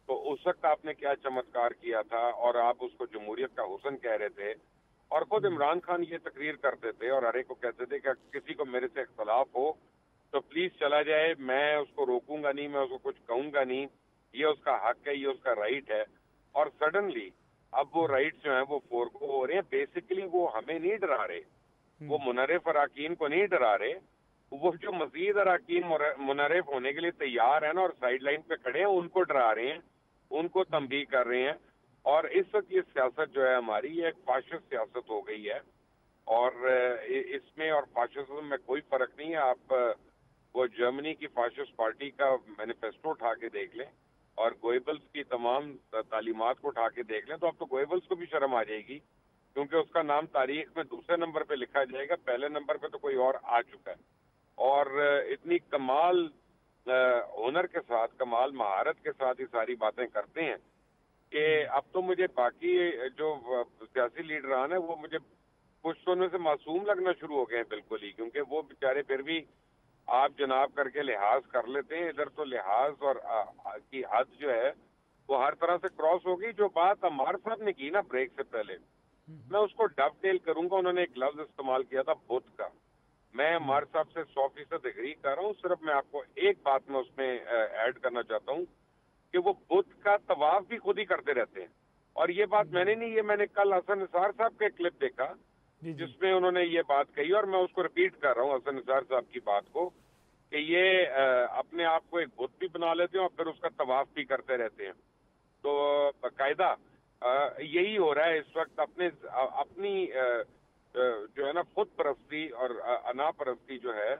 तो उस वक्त आपने क्या चमत्कार किया था और आप उसको जमहूरियत का हुस्न कह रहे थे। और खुद इमरान खान ये तकरीर करते थे और हर एक को कहते थे कि किसी को मेरे से इख्तलाफ हो तो प्लीज चला जाए, मैं उसको रोकूंगा नहीं, मैं उसको कुछ कहूंगा नहीं, ये उसका हक है, ये उसका राइट है। और सडनली अब वो राइट्स जो है वो फोरगो हो रहे हैं। बेसिकली वो हमें नहीं डरा रहे, वो मुनर्रिफ अराकीन को नहीं डरा रहे, वो जो मजीद अराकीन मुनर्रिफ होने के लिए तैयार है ना और साइड लाइन पे खड़े हैं उनको डरा रहे हैं, उनको तंबीह कर रहे हैं। और इस वक्त ये सियासत जो है हमारी, ये एक फाशिस्ट सियासत हो गई है और इसमें और फाशिज्म में कोई फर्क नहीं है। आप वो जर्मनी की फाशिस्ट पार्टी का मैनिफेस्टो उठा के देख लें और गोएबल्स की तमाम तालीमात को उठा के देख लें, तो अब तो गोएबल्स को भी शर्म आ जाएगी, क्योंकि उसका नाम तारीख में दूसरे नंबर पे लिखा जाएगा, पहले नंबर पे तो कोई और आ चुका है। और इतनी कमाल हुनर के साथ, कमाल महारत के साथ ये सारी बातें करते हैं कि अब तो मुझे बाकी जो सियासी लीडरान है वो मुझे कुछ तो उनमें से मासूम लगना शुरू हो गए हैं बिल्कुल ही, क्योंकि वो बेचारे फिर भी आप जनाब करके लिहाज कर लेते हैं। इधर तो लिहाज और की हद जो है वो हर तरह से क्रॉस हो गई। जो बात अम्मार साहब ने की ना ब्रेक से पहले, मैं उसको डबटेल करूंगा। उन्होंने एक लफ्ज इस्तेमाल किया था बुत का। मैं अम्मार साहब से 100% एग्री कर रहा हूँ। सिर्फ मैं आपको एक बात में उसमें ऐड करना चाहता हूँ कि वो बुत का तवाफ भी खुद ही करते रहते हैं। और ये बात मैंने नहीं, ये मैंने कल हसन निसार साहब का क्लिप देखा जिसमें उन्होंने ये बात कही और मैं उसको रिपीट कर रहा हूँ हसन निसार साहब की बात को कि ये अपने आप को एक बुत भी बना लेते हैं और फिर उसका तवाफ भी करते रहते हैं। तो बाकायदा यही हो रहा है इस वक्त। अपनी जो है ना खुद परस्ती और अनापरस्ती जो है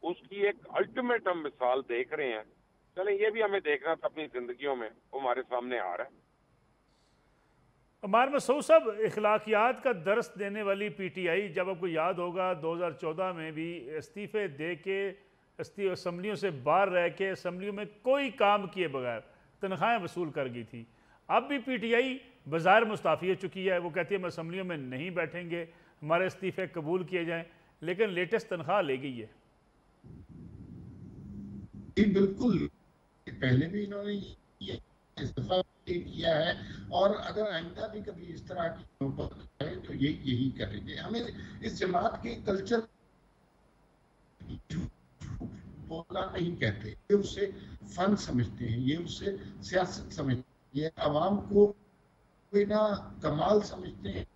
उसकी एक अल्टीमेट हम मिसाल देख रहे हैं। चलें ये भी हमें देखना था अपनी जिंदगियों में, वो हमारे सामने आ रहा है। अमार मसूद साहब, इखलाकियात का दर्स देने वाली पीटीआई, जब आपको याद होगा 2014 में भी इस्तीफ़े दे के असम्बलियों से बाहर रह के असम्बलियों में कोई काम किए बगैर तनख्वाहें वसूल कर गई थी। अब भी पीटीआई बाज़ार मुस्ताफ़ी हो चुकी है। वो कहती है हम असम्बलियों में नहीं बैठेंगे, हमारे इस्तीफ़े कबूल किए जाएँ, लेकिन लेटेस्ट तनख्वाह ले गई है। बिल्कुल, पहले भी इन्होंने इस्तीफा किया है और अगर आइंदा भी कभी इस तरह की नौबत आए तो यही करेंगे। हमें इस जमात के कल्चर बोलना नहीं कहते, ये उसे फन समझते हैं, ये उसे सियासत समझते हैं, अवाम को ना कमाल समझते हैं,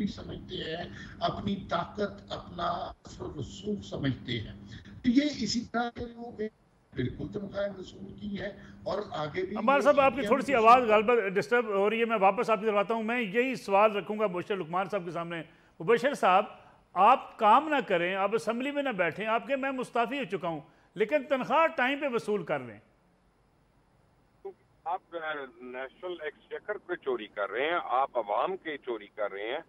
समझते हैं, अपनी ताकत, अपना रसूख समझते हैं। तो ये इसी तरह के लोग बिल्कुल तनख्वाह वसूल की है और आगे भी। अम्बार साहब, आपकी थोड़ी सी आवाज़ गलबत डिस्टर्ब हो रही है, मैं वापस आपकी तरफ आता हूँ। मैं यही सवाल रखूँगा मुबशर लुकमान साहब के सामने। मुबशर साहब, आप काम ना करें, आप असम्बली में ना बैठें, आपके मैं मुस्ताफ़ी हो चुका हूँ, लेकिन तनख्वाह टाइम पे वसूल कर रहे हैं। आप नेशनल एक्सचेकर पे चोरी कर रहे हैं, आप अवाम की चोरी कर रहे हैं,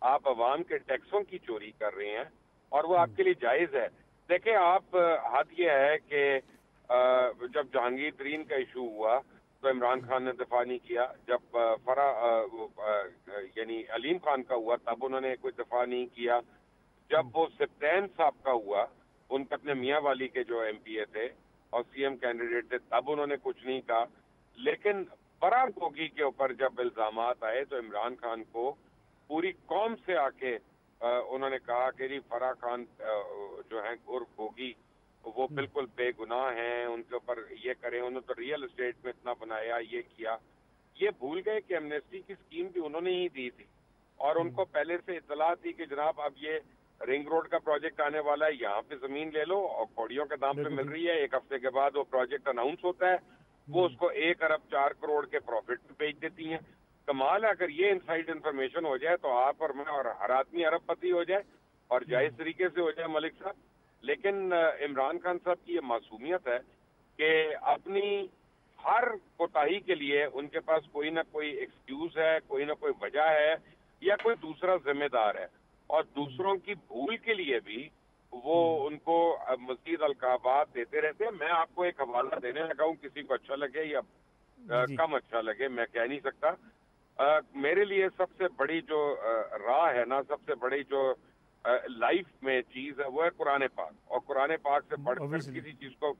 आप अवाम के टैक्सों की चोरी कर रहे हैं और वो आपके लिए जायज़ है। देखें, आप हद ये है कि जब जहांगीर तरीन का इशू हुआ तो इमरान खान ने दफा नहीं किया। जब यानी अलीम खान का हुआ तब उन्होंने कोई दफा नहीं किया। जब वो सिप्तैन साहब का हुआ, उनके अपने मियाँ वाली के जो MPA थे और CM कैंडिडेट थे, तब उन्होंने कुछ नहीं कहा। लेकिन फराह गोगी के ऊपर जब इल्जामात आए तो इमरान खान को पूरी कौम से आके उन्होंने कहा कि जी फराह खान जो है उर्फ गोगी वो बिल्कुल बेगुनाह हैं, उनके ऊपर ये करें। उन्होंने तो रियल एस्टेट में इतना बनाया, ये किया। ये भूल गए कि एमनेस्टी की स्कीम भी उन्होंने ही दी थी और उनको पहले से इतला थी कि जनाब अब ये रिंग रोड का प्रोजेक्ट आने वाला है, यहाँ पे जमीन ले लो और कौड़ियों के दाम पे मिल रही है। 1 हफ्ते के बाद वो प्रोजेक्ट अनाउंस होता है, वो उसको 1 अरब 4 करोड़ के प्रॉफिट पे बेच देती हैं। कमाल है, अगर ये इनसाइड इन्फॉर्मेशन हो जाए तो आप और मैं और हर आदमी अरबपति हो जाए और जायज तरीके से हो जाए मलिक साहब। लेकिन इमरान खान साहब की ये मासूमियत है कि अपनी हर कोताही के लिए उनके पास कोई ना कोई एक्सक्यूज है, कोई ना कोई वजह है या कोई दूसरा जिम्मेदार है, और दूसरों की भूल के लिए भी वो उनको मजीद अलकाबात देते रहते हैं। मैं आपको एक हवाला देने लगा हूँ, किसी को अच्छा लगे या कम अच्छा लगे मैं कह नहीं सकता। मेरे लिए सबसे बड़ी जो राह है ना, सबसे बड़ी जो लाइफ में चीज है वो है कुरान पाक, और कुरान पाक से बढ़कर किसी चीज को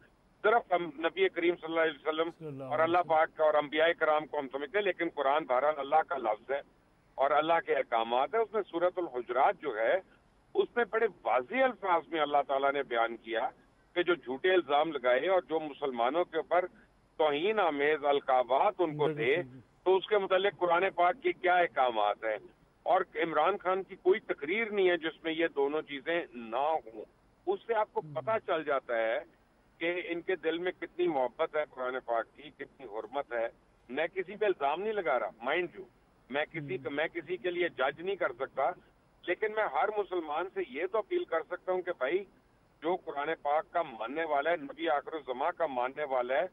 सिर्फ हम नबी करीम सल्लल्लाहु अलैहि वसल्लम और अल्लाह पाक का और अंबियाए कराम को हम समझते हैं, लेकिन कुरान बहरहाल अल्लाह का लफ्ज है और अल्लाह के अहकामात है। उसमें सूरतुल हुजरात जो है उसमें बड़े वाज़ेह अल्फाज में अल्लाह ताला ने बयान किया कि जो झूठे इल्जाम लगाए और जो मुसलमानों के ऊपर तौहीन आमेज अलकाबात उनको दे, तो उसके मुतालिक कुरान पाक की क्या अहकामात है। और इमरान खान की कोई तकरीर नहीं है जिसमें ये दोनों चीजें ना हों। उससे आपको पता चल जाता है कि इनके दिल में कितनी मोहब्बत है कुरान पाक की, कितनी हुर्मत है। मैं किसी पे इल्जाम नहीं लगा रहा, माइंड यू, मैं किसी के लिए जज नहीं कर सकता, लेकिन मैं हर मुसलमान से ये तो अपील कर सकता हूँ कि भाई जो कुरान पाक का मानने वाला है, नबी आखिरुज़्ज़मा का मानने वाला है,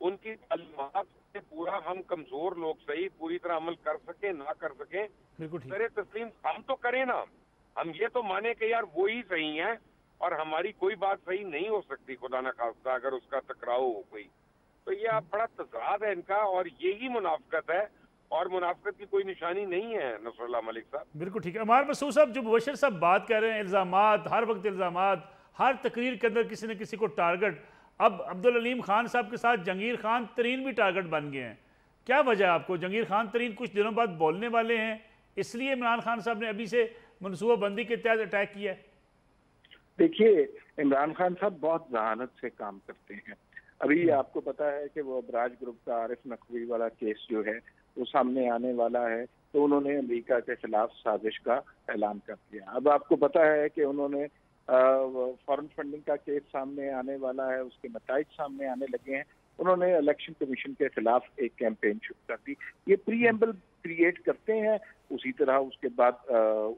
उनकी तालीमात से पूरा हम कमजोर लोग सही पूरी तरह अमल कर सके ना कर सके, करे तस्लीम हम तो करें ना। हम ये तो माने कि यार वो ही सही है और हमारी कोई बात सही नहीं हो सकती, खुदा ना खास्ता अगर उसका टकराव हो कोई। तो ये आप बड़ा तज़ाद है इनका, और यही मुनाफिकत है, और मुनाफिकत की कोई निशानी नहीं है नसरुल्लाह मलिक साहब। बिल्कुल ठीक है। अमार मसूद साहब, जो मुबशर साहब बात कर रहे हैं, इल्ज़ामात, हर वक्त इल्ज़ामात, हर तकरीर के अंदर किसी न किसी को टारगेट। अब अब्दुल अलीम खान साहब के साथ जहांगीर खान तरीन भी टारगेट बन गए हैं। क्या वजह आपको? जहांगीर खान तरीन कुछ दिनों बाद बोलने वाले हैं, इसलिए इमरान खान साहब ने अभी से मनसूबाबंदी के तहत अटैक किया है। देखिए, इमरान खान साहब बहुत जहानत से काम करते हैं। अभी आपको पता है कि वो अबराज ग्रुप का आरिफ नकवी वाला केस जो है वो सामने आने वाला है, तो उन्होंने अमेरिका के खिलाफ साजिश का ऐलान कर दिया। अब आपको पता है कि उन्होंने फॉरेन फंडिंग का केस सामने आने वाला है, उसके नताइज सामने आने लगे हैं। उन्होंने इलेक्शन कमीशन के खिलाफ एक कैंपेन शुरू कर दी। ये प्रीएम्बल क्रिएट करते हैं, उसी तरह उसके बाद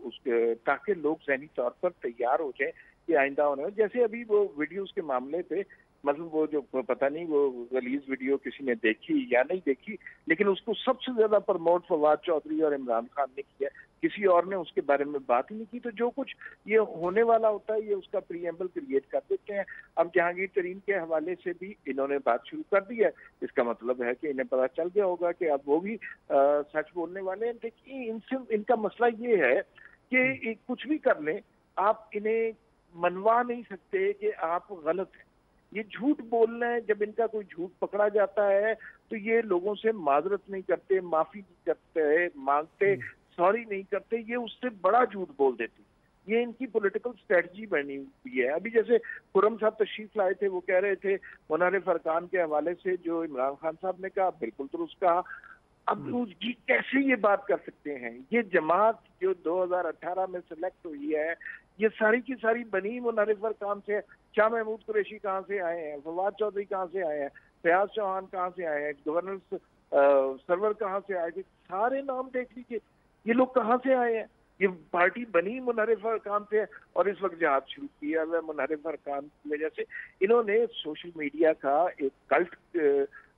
उसके ताकि लोग ज़हनी तौर पर तैयार हो जाएं कि आइंदा होने, जैसे अभी वो वीडियोस के मामले पे, मतलब वो जो पता नहीं वो रिलीज वीडियो किसी ने देखी या नहीं देखी, लेकिन उसको सबसे ज्यादा प्रमोट फवाद चौधरी और इमरान खान ने किया, किसी और ने उसके बारे में बात ही नहीं की। तो जो कुछ ये होने वाला होता है ये उसका प्रीएम्बल क्रिएट कर देते हैं। अब जहांगीर तरीन के हवाले से भी इन्होंने बात शुरू कर दी है, इसका मतलब है कि इन्हें पता चल गया होगा कि अब वो भी सच बोलने वाले हैं। देखिए इनसे इनका मसला ये है कि कुछ भी कर लें, आप इन्हें मनवा नहीं सकते कि आप गलत हैं। ये झूठ बोलना है, जब इनका कोई झूठ पकड़ा जाता है तो ये लोगों से माजरत नहीं करते, माफी नहीं करते, मांगते, सॉरी नहीं करते, ये उससे बड़ा झूठ बोल देते। ये इनकी पॉलिटिकल स्ट्रेटजी बनी हुई है। अभी जैसे खुर्रम साहब तशरीफ लाए थे, वो कह रहे थे मुनहरिफ अरकान के हवाले से जो इमरान खान साहब ने कहा बिल्कुल दुरुस्त कहा। अब ये कैसे ये बात कर सकते हैं? ये जमात जो 2018 में सिलेक्ट हुई है, ये सारी की सारी बनी मुनहरिफ अरकान से। शाह महमूद कुरैशी कहाँ से आए हैं, फवाद चौधरी कहाँ से आए हैं, फयाज चौहान कहाँ से आए हैं, गवर्नर सरवर कहाँ से आए थे, सारे नाम देख लीजिए, ये लोग कहाँ से आए हैं। ये पार्टी बनी मुनहरिफ अरकान से, और इस वक्त जहाद शुरू किया है मुनहरिफ अरकान की वजह से। इन्होंने सोशल मीडिया का एक कल्ट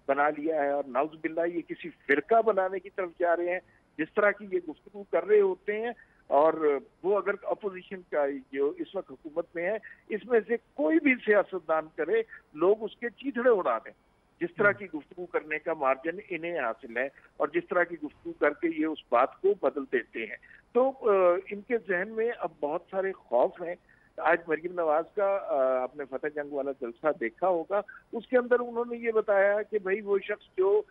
बना लिया है, और नाउज़ बिल्लाह ये किसी फिरका बनाने की तरफ जा रहे हैं। जिस तरह की ये गुफ्तगू कर रहे होते हैं, और वो अगर अपोजिशन का जो इस वक्त हुकूमत में है, इसमें से कोई भी सियासतदान करे, लोग उसके चीथड़े उड़ा दें। जिस तरह की गुफ्तगू करने का मार्जिन इन्हें हासिल है, और जिस तरह की गुफ्तगू करके ये उस बात को बदल देते हैं, तो इनके जहन में अब बहुत सारे खौफ हैं। आज मरीम नवाज का आपने फतेह जंग वाला जलसा देखा होगा, उसके अंदर उन्होंने ये बताया कि भाई वो शख्स जो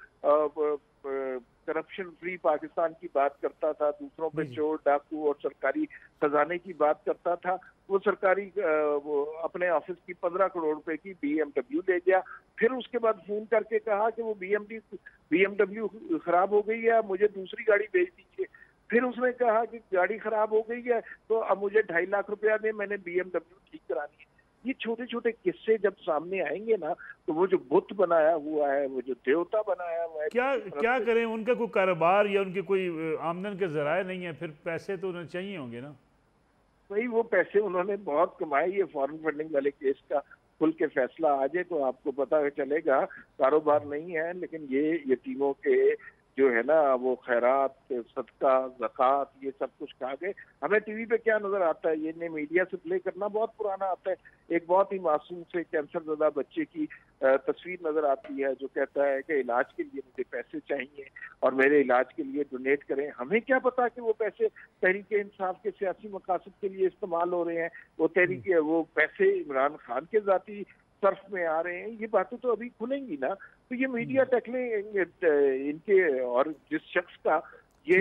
करप्शन फ्री पाकिस्तान की बात करता था, दूसरों पे चोर डाकू और सरकारी खजाने की बात करता था, वो सरकारी वो अपने ऑफिस की 15 करोड़ रुपए की BMW ले गया। फिर उसके बाद फोन करके कहा कि वो BMW खराब हो गई है, मुझे दूसरी गाड़ी भेज दीजिए। फिर उसने कहा कि गाड़ी खराब हो गई है तो अब मुझे 2.5 लाख रुपया दे, मैंने BMW ठीक करानी है। ये छोटे छोटे किस्से जब सामने आएंगे ना, तो वो जो बुत बनाया हुआ है, वो जो देवता बनाया हुआ है, क्या करें? उनका कोई कारोबार या उनके कोई आमदन के जराए नहीं है, फिर पैसे तो उन्हें चाहिए होंगे ना। वही वो पैसे उन्होंने बहुत कमाए। ये फॉरेन फंडिंग वाले केस का खुल के फैसला आ जाए तो आपको पता चलेगा। कारोबार नहीं है, लेकिन ये यतीमों के जो है ना वो खैरात, सदका, ज़कात, ये सब कुछ खा गए। हमें टीवी पे क्या नजर आता है, ये मीडिया से प्ले करना बहुत पुराना आता है। एक बहुत ही मासूम से कैंसर ज़दा बच्चे की तस्वीर नजर आती है जो कहता है कि इलाज के लिए मुझे पैसे चाहिए और मेरे इलाज के लिए डोनेट करें। हमें क्या पता कि वो पैसे तहरीक इंसाफ के सियासी मकासद के लिए इस्तेमाल हो रहे हैं, वो पैसे इमरान खान के ज़ाती सर्फ में आ रहे हैं। ये बातें तो अभी खुलेंगी ना, तो ये मीडिया टकले इनके, और जिस शख्स का ये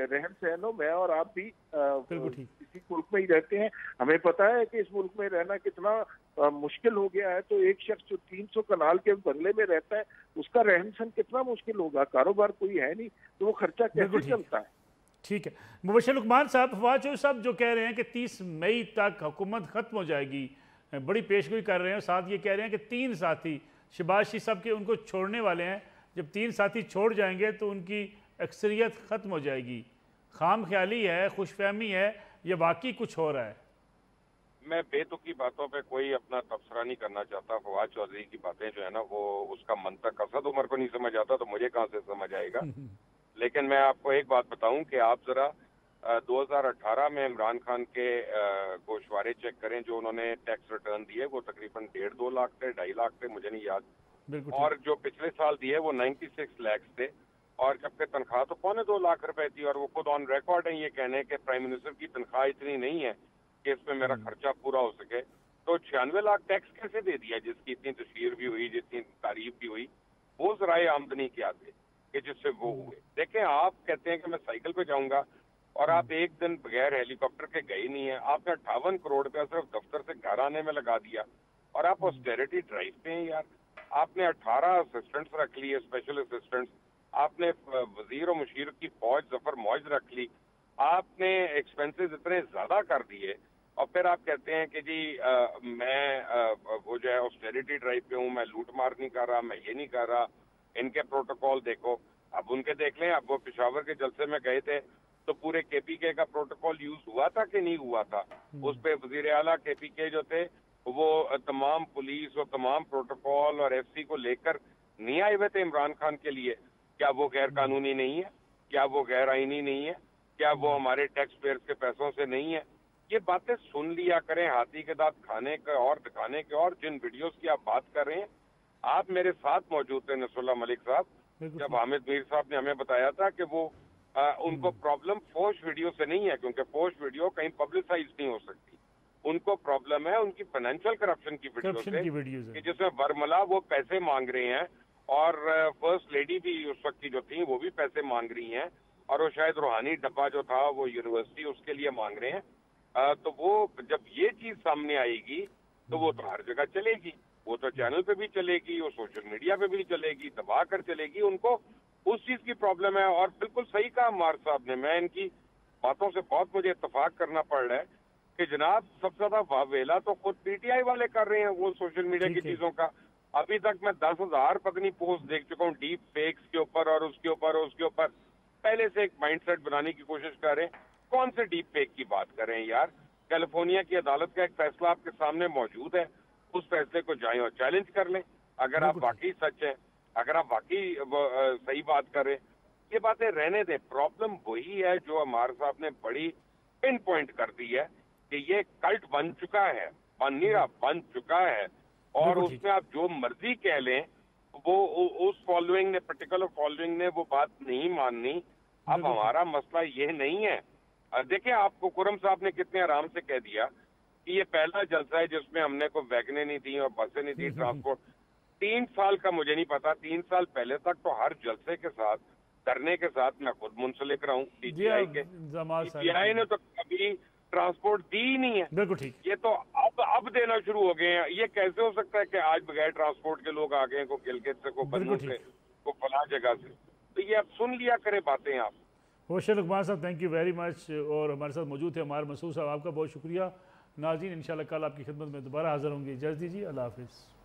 रहन सहन हो, मैं और आप भी इसी मुल्क में ही रहते हैं, हमें पता है कि इस मुल्क में रहना कितना मुश्किल हो गया है। तो एक शख्स जो 300 कनाल के बंगले में रहता है, उसका रहन सहन कितना मुश्किल होगा। कारोबार कोई है नहीं, तो वो खर्चा कैसे चलता है। ठीक है, मुबशर लुकमान साहब, फवाद चौधरी साहब जो कह रहे हैं कि 30 मई तक हुकूमत खत्म हो जाएगी, बड़ी पेशगोई कर रहे हैं। साथ ये कह रहे हैं कि 3 साथी शहबाज शरीफ साहब के उनको छोड़ने वाले हैं। जब 3 साथी छोड़ जाएंगे तो उनकी अक्सरियत ख़त्म हो जाएगी। खाम ख्याली है, खुशफहमी है, या वाकई कुछ हो रहा है? मैं बेतुकी बातों पे कोई अपना तबसरा नहीं करना चाहता। फवाद चौधरी की बातें जो है ना, वो उसका मंतक असद उमर को नहीं समझ आता, तो मुझे कहाँ से समझ आएगा। लेकिन मैं आपको एक बात बताऊं कि आप जरा 2018 में इमरान खान के गोशवारे चेक करें जो उन्होंने टैक्स रिटर्न दिए, वो तकरीबन 1.5-2 लाख थे, 2.5 लाख थे, मुझे नहीं याद। और जो पिछले साल दिए वो 96 लाख थे, और जबकि तनख्वाह तो 2.25 लाख रुपए थी। और वो खुद ऑन रिकॉर्ड है ये कहने कि प्राइम मिनिस्टर की तनख्वाह इतनी नहीं है कि इसमें मेरा खर्चा पूरा हो सके। तो 96 लाख टैक्स कैसे दे दिया, जिसकी इतनी तशहीर भी हुई, जितनी तारीफ भी हुई? वो जराए आमदनी क्या थे कि जिससे वो हुए? देखें, आप कहते हैं कि मैं साइकिल पे जाऊंगा, और आप एक दिन बगैर हेलीकॉप्टर के गए नहीं है। आपने 58 करोड़ रुपया सिर्फ दफ्तर से घर आने में लगा दिया, और आप ऑस्टेरिटी ड्राइव पे हैं यार। आपने 18 असिस्टेंट्स रख लिए, स्पेशल असिस्टेंट्स। आपने वजीर और मुशीर की फौज, जफर मौज रख ली। आपने एक्सपेंसेस इतने ज्यादा कर दिए और फिर आप कहते हैं कि जी मैं वो जो है ऑस्टेरिटी ड्राइव पे हूँ, मैं लूट मार नहीं कर रहा, मैं ये नहीं कर रहा, इनके प्रोटोकॉल देखो। अब उनके देख लें, अब वो पेशावर के जलसे में गए थे तो पूरे केपीके का प्रोटोकॉल यूज हुआ था कि नहीं हुआ था? उस पे वजीर आला केपीके जो थे वो तमाम पुलिस और तमाम प्रोटोकॉल और एफसी को लेकर नहीं आए हुए थे इमरान खान के लिए? क्या वो गैर कानूनी नहीं है? क्या वो गैर आईनी नहीं है? क्या वो हमारे टैक्स पेयर्स के पैसों से नहीं है? ये बातें सुन लिया करें, हाथी के दांत खाने के और दिखाने के। और जिन वीडियोस की आप बात कर रहे हैं, आप मेरे साथ मौजूद थे नसरुल्लाह मलिक साहब, जब हामिद मीर साहब ने हमें बताया था कि वो उनको प्रॉब्लम फोश वीडियो से नहीं है, क्योंकि फोश वीडियो कहीं पब्लिसाइज नहीं हो सकती। उनको प्रॉब्लम है उनकी फाइनेंशियल करप्शन की वीडियो से, कि जिसमें बरमला वो पैसे मांग रहे हैं और फर्स्ट लेडी भी उस वक्त की जो थी वो भी पैसे मांग रही हैं, और वो शायद रूहानी डब्बा जो था वो यूनिवर्सिटी उसके लिए मांग रहे हैं। तो वो जब ये चीज सामने आएगी तो वो तो हर जगह चलेगी, वो तो चैनल पे भी चलेगी, वो सोशल मीडिया पे भी चलेगी, दबा कर चलेगी। उनको उस चीज की प्रॉब्लम है। और बिल्कुल सही कहा मार साहब ने, मैं इनकी बातों से बहुत मुझे इत्तेफाक करना पड़ रहा है कि जनाब सबसे ज्यादा वावेला तो खुद पीटीआई वाले कर रहे हैं वो सोशल मीडिया की चीजों का। अभी तक मैं 10,000 पत्नी पोस्ट देख चुका हूँ डीप फेक्स के ऊपर और उसके ऊपर और उसके ऊपर। पहले से एक माइंडसेट बनाने की कोशिश कर रहे हैं। कौन से डीप फेक की बात कर रहे हैं यार? कैलिफोर्निया की अदालत का एक फैसला आपके सामने मौजूद है, उस फैसले को जाएं और चैलेंज कर लें। अगर आप वाकई सच हैं, अगर आप वाकई सही बात कर रहे हैं, ये बातें रहने दें। प्रॉब्लम वही है जो अमार साहब ने बड़ी पिन पॉइंट कर दी है कि ये कल्ट बन चुका है, बन चुका है। और उसमें आप जो मर्जी कह लें, वो उस फॉलोइंग ने, पर्टिकुलर फॉलोइंग ने वो बात नहीं माननी। अब हमारा मसला ये नहीं है। देखिए, आपको खुरम साहब ने कितने आराम से कह दिया कि ये पहला जलसा है जिसमें हमने कोई वैगनें नहीं दी और बसें नहीं दी, ट्रांसपोर्ट। 3 साल का मुझे नहीं पता, 3 साल पहले तक तो हर जलसे के साथ, धरने के साथ मैं खुद मुंसलिक रहा हूँ पीटीआई के। पीटीआई ने तो कभी ट्रांसपोर्ट दी ही नहीं है। बिल्कुल ठीक। ये तो अब देना शुरू हो गए हैं। ये कैसे हो सकता है कि आज बगैर ट्रांसपोर्ट के लोग आ गए हैं, को गिलगित से, को बन्नू से, को फला जगह से? तो ये अब सुन लिया करें बातें आप। होशर लुकमान साहब, थैंक यू वेरी मच। और हमारे साथ मौजूद थे अमार मसूद साहब, आपका बहुत शुक्रिया। नाज़रीन, इंशाल्लाह कल आपकी खिदमत में दोबारा हाजिर होंगे। इजाज़त दीजिए, अल्लाह हाफ़िज़।